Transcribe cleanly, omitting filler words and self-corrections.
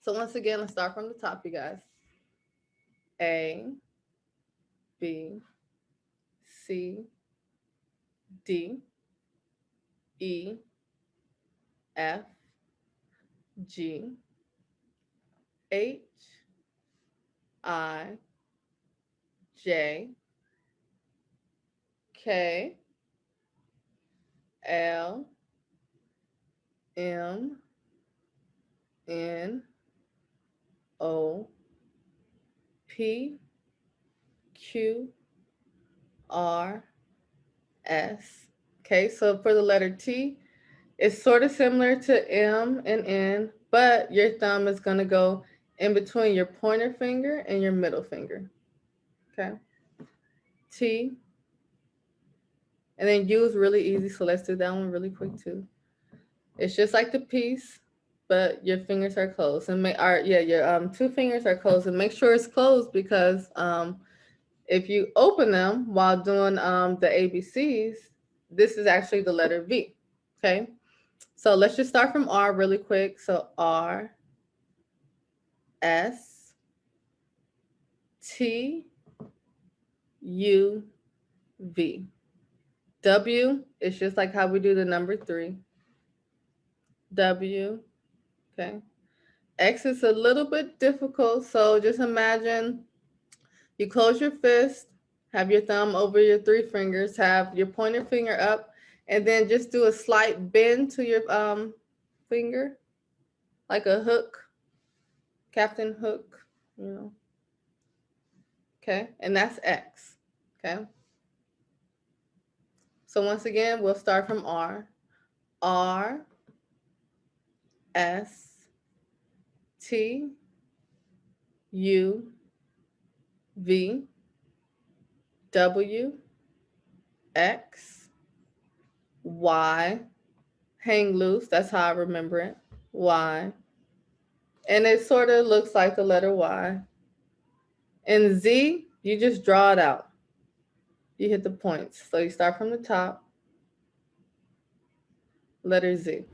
So once again, let's start from the top, you guys. A, B, C, D, E, F, G, H, I, J, K, L, M, N, O, P, Q, R, S. Okay, so for the letter T, it's sort of similar to M and N, but your thumb is going to go in between your pointer finger and your middle finger. Okay, T. And then U is really easy, so let's do that one really quick too. It's just like the piece, but your fingers are closed, and your two fingers are closed, and make sure it's closed because if you open them while doing the ABCs, this is actually the letter V. Okay, so let's just start from R really quick. So R, S, T, U, V. W is just like how we do the number 3. W, okay. X is a little bit difficult, so just imagine you close your fist, have your thumb over your 3 fingers, have your pointer finger up, and then just do a slight bend to your finger, like a hook, Captain Hook, you know. Okay, and that's X. Okay. So once again, we'll start from R. R, S, T, U, V, W, X, Y, hang loose. That's how I remember it. Y. And it sort of looks like the letter Y. And Z, you just draw it out. You hit the points. So you start from the top, letter Z.